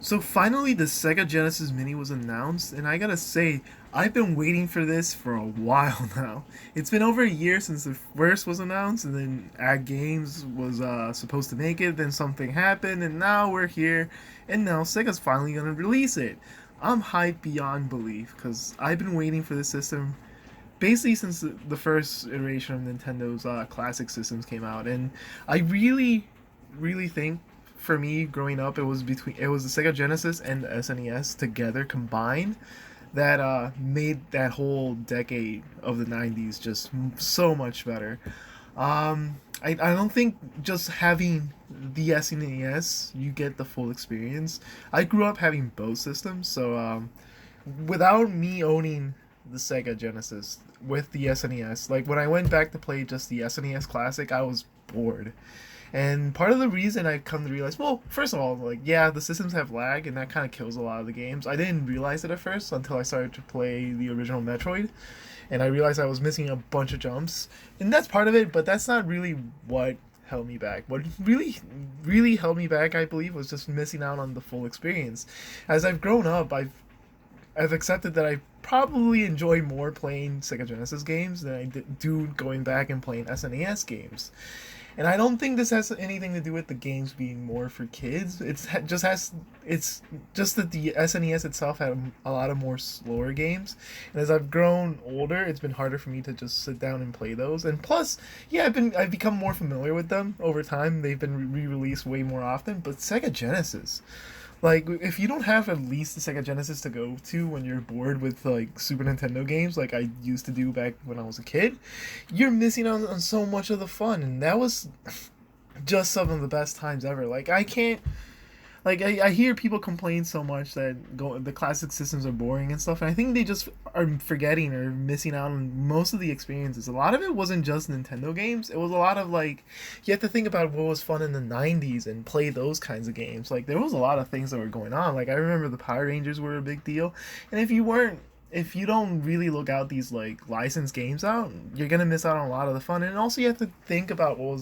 So finally, the Sega Genesis Mini was announced, and I gotta say, I've been waiting for this for a while now. It's been over a year since the first was announced, and then Ag Games was supposed to make it, then something happened, and now we're here, and now Sega's finally gonna release it. I'm hyped beyond belief, because I've been waiting for this system basically since the first iteration of Nintendo's classic systems came out, and I really think for me growing up it was the Sega Genesis and the SNES together combined that made that whole decade of the 90s just so much better. I don't think just having the SNES you get the full experience. I grew up having both systems, so without me owning the Sega Genesis with the SNES, like when I went back to play just the SNES Classic, I was bored. And part of the reason I've come to realize, well, first of all, like, yeah, the systems have lag, and that kind of kills a lot of the games. I didn't realize it at first until I started to play the original Metroid, and I realized I was missing a bunch of jumps. And that's part of it, but that's not really what held me back. What really held me back, I believe, was just missing out on the full experience. As I've grown up, I've accepted that I probably enjoy more playing Sega Genesis games than do going back and playing SNES games. And I don't think this has anything to do with the games being more for kids. It's just that the SNES itself had a lot of more slower games, and as I've grown older, it's been harder for me to just sit down and play those. And plus, yeah, I've become more familiar with them over time. They've been re-released way more often. But Sega Genesis, like, if you don't have at least the Sega Genesis to go to when you're bored with like Super Nintendo games, like I used to do back when I was a kid, you're missing out on so much of the fun. And that was just some of the best times ever. Like I can't like I hear people complain so much that the classic systems are boring and stuff, and I think they just are forgetting or missing out on most of the experiences. A lot of it wasn't just Nintendo games. It was a lot of like you have to think about what was fun in the 90s and play those kinds of games. Like there was a lot of things that were going on. Like I remember the Power Rangers were a big deal, and if you don't really look out these like licensed games out, you're gonna miss out on a lot of the fun. And also you have to think about what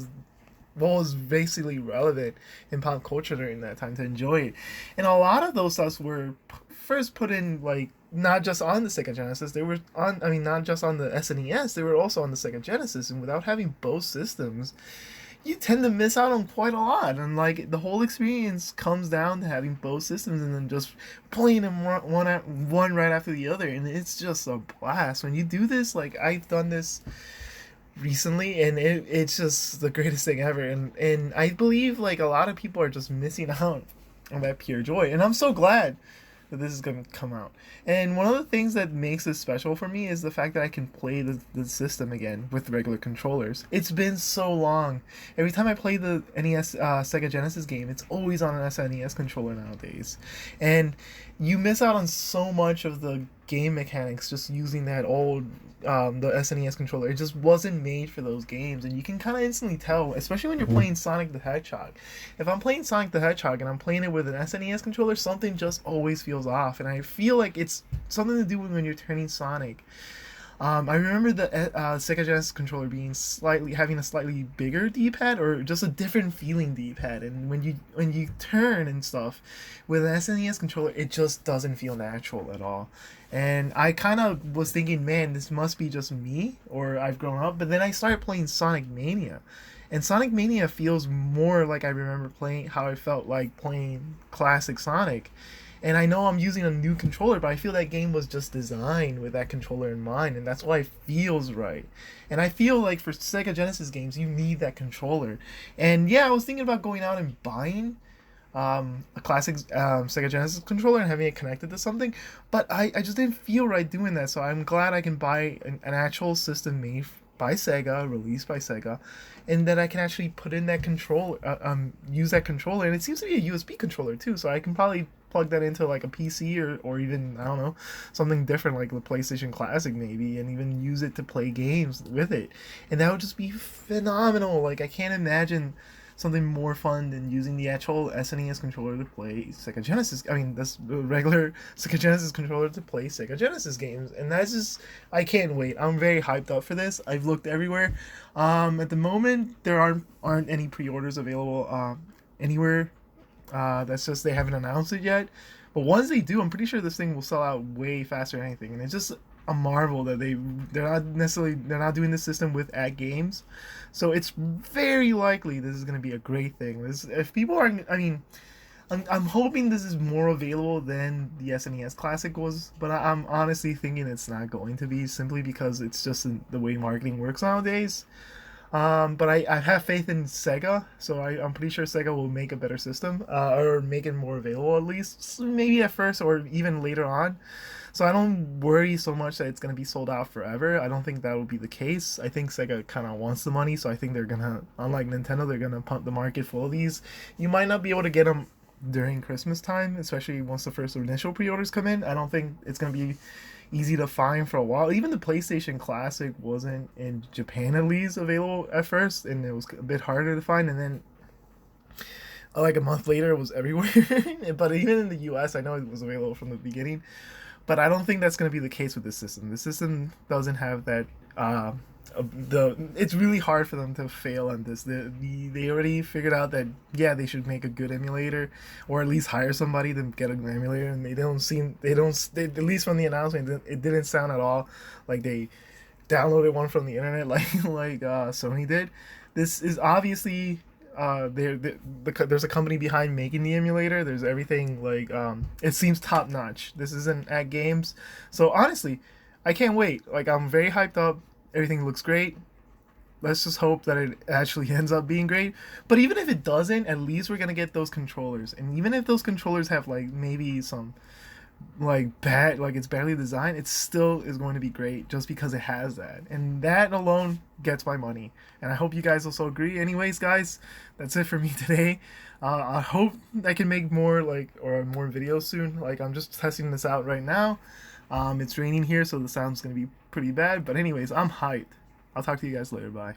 was basically relevant in pop culture during that time to enjoy it. And a lot of those stuffs were first put in like not just on the Sega Genesis, they were on I mean not just on the SNES, they were also on the Sega Genesis, and without having both systems, you tend to miss out on quite a lot. And like the whole experience comes down to having both systems and then just playing them one right after the other, and it's just a blast when you do this. Like I've done this recently, and it's just the greatest thing ever. And I believe like a lot of people are just missing out on that pure joy, and I'm so glad that this is going to come out. And one of the things that makes this special for me is the fact that I can play the system again with regular controllers. It's been so long. Every time I play the NES Sega Genesis game, it's always on an SNES controller nowadays. And you miss out on so much of the game mechanics just using that old the SNES controller. It just wasn't made for those games, and you can kind of instantly tell, especially when you're playing Sonic the Hedgehog. If I'm playing Sonic the Hedgehog and I'm playing it with an SNES controller, something just always feels off, and I feel like it's something to do with when you're turning Sonic. I remember the Sega Genesis controller being having a slightly bigger D-pad or just a different feeling D-pad, and when you turn and stuff with an SNES controller, it just doesn't feel natural at all. And I kind of was thinking, man, this must be just me or I've grown up. But then I started playing Sonic Mania, and Sonic Mania feels more like I remember playing how I felt like playing classic Sonic. And I know I'm using a new controller, but I feel that game was just designed with that controller in mind, and that's why it feels right. And I feel like for Sega Genesis games, you need that controller. And yeah, I was thinking about going out and buying a classic Sega Genesis controller and having it connected to something, but I just didn't feel right doing that. So I'm glad I can buy an actual system made by Sega, released by Sega, and then I can actually put in that controller, use that controller, and it seems to be a USB controller too, so I can probably plug that into like a PC or even I don't know something different like the PlayStation Classic maybe, and even use it to play games with it, and that would just be phenomenal. Like I can't imagine something more fun than using the actual SNES controller to play Sega Genesis. I mean, this regular Sega Genesis controller to play Sega Genesis games, and that's just I can't wait. I'm very hyped up for this. I've looked everywhere. At the moment, there aren't any pre-orders available anywhere That's just they haven't announced it yet. But once they do, I'm pretty sure this thing will sell out way faster than anything. And it's just a marvel that they're not doing this system with at games. So it's very likely this is going to be a great thing. This if people are, I mean, I'm hoping this is more available than the SNES Classic was, but I'm honestly thinking it's not going to be simply because it's just the way marketing works nowadays. But I have faith in Sega, so I'm pretty sure Sega will make a better system, or make it more available at least, maybe at first or even later on. So I don't worry so much that it's going to be sold out forever. I don't think that will be the case. I think Sega kind of wants the money, so I think they're going to, unlike Nintendo, they're going to pump the market full of these. You might not be able to get them during Christmas time, especially once the first initial pre-orders come in. I don't think it's going to be easy to find for a while. Even the PlayStation Classic wasn't in Japan at least available at first, and it was a bit harder to find. And then, like a month later, it was everywhere. But even in the U.S., I know it was available from the beginning. But I don't think that's going to be the case with this system. The system doesn't have that. It's really hard for them to fail on this. They already figured out that yeah, they should make a good emulator, or at least hire somebody to get an emulator. And at least from the announcement, it didn't sound at all like they downloaded one from the internet like Sony did. This is obviously there's a company behind making the emulator. There's everything like it seems top notch. This isn't at games, so honestly, I can't wait. Like I'm very hyped up. Everything looks great. Let's just hope that it actually ends up being great. But even if it doesn't, at least we're gonna get those controllers. And even if those controllers have like maybe some like bad, like it's badly designed, it still is going to be great just because it has that. And that alone gets my money. And I hope you guys also agree. Anyways, guys, that's it for me today. I hope I can make more more videos soon. Like I'm just testing this out right now. It's raining here, so the sound's gonna be pretty bad. But anyways, I'm hyped. I'll talk to you guys later. Bye.